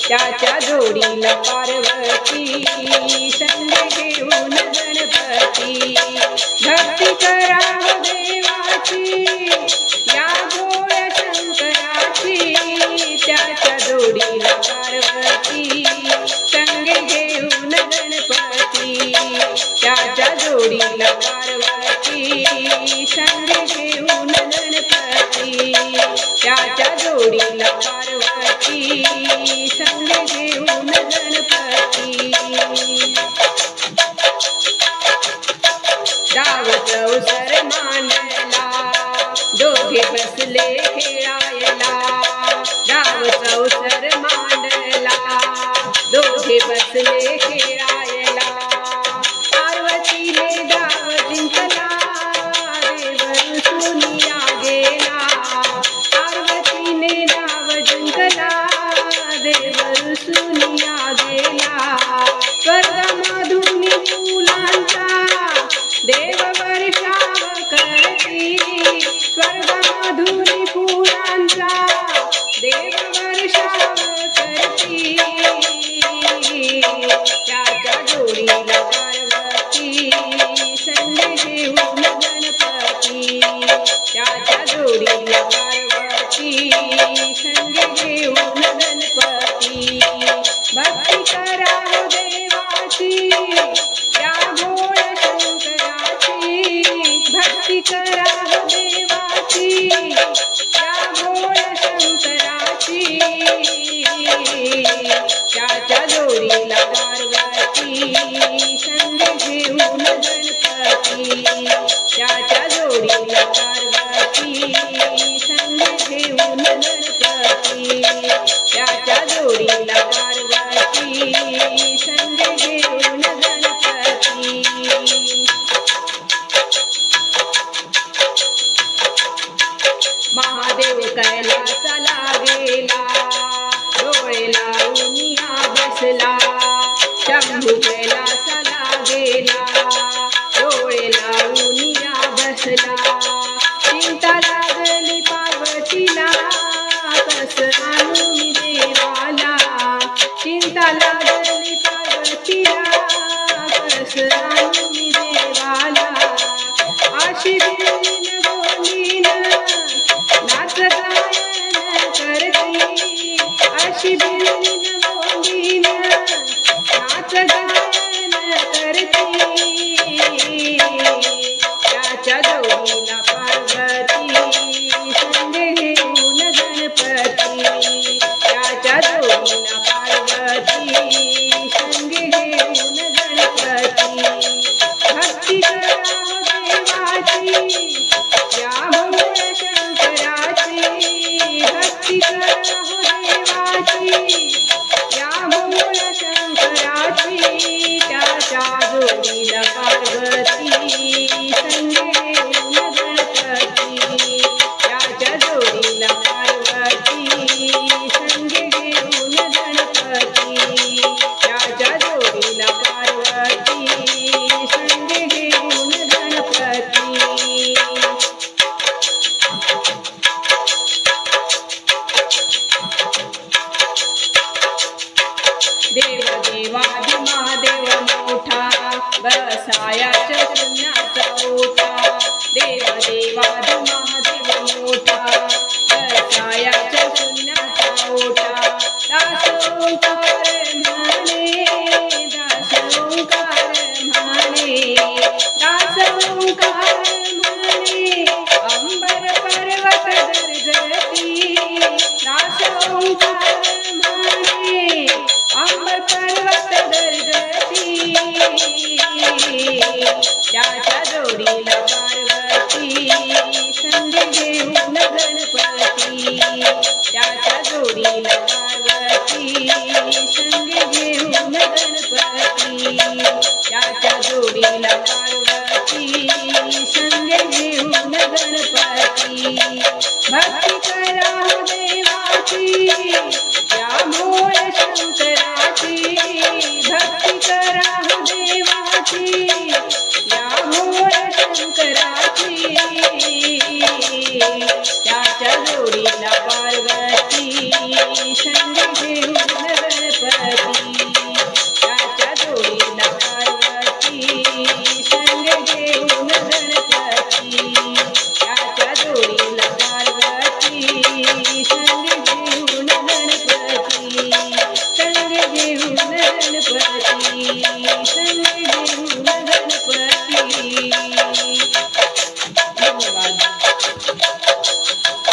त्याच्या जोडीला पार्वती संग घेऊन गणपती भक्ती करावं देवाची या भोळ्या शंकराची त्याच्या जोडीला पार्वती संग घेऊन गणपती त्याच्या जोडीला पार्वती संग घेऊन गणपती त्याच्या जोडीला पार्वती संग घेऊन गणपती डाव चौसर मांडला दोघे बसले खेळायला डाव चौसर मांडला दोघे बसले खेळायला पार्वतीने डाव जिंकला देवर सुनिया गेला पार्वतीने डाव जिंकला देवर सुनिया गेला स्वर्गमधून फुलांचा देव वर्षाव करती स्वर्गमधून फुलांचा देव वर्षाव करती त्याच्या जोडीला पार्वती संग घेऊन गणपती त्याच्या जोडीला पार्वती संग घेऊन गणपती भक्ती करावं देवाची या भोळ्या शंकराची भक्ती करावं देवाची या भोळ्या शंकराची त्याच्या जोडीला पार्वती संग घेऊन गणपती त्याच्या जोडीला पार्वती संग घेऊन गणपती त्याच्या जोडीला पार्वती संग घेऊन गणपती महादेव कैलासाला गेला डोळे लावून या बसला शंभू कैलासाला गेला डोळे लावून या बसला चिंता लागली पार्वतीला कसं आणू मी देवाला चिंता लागली पार्वतीला कसं आणू मी देवाला अशी बिलीन बोलीन नाच गायन करती अशी बिलीन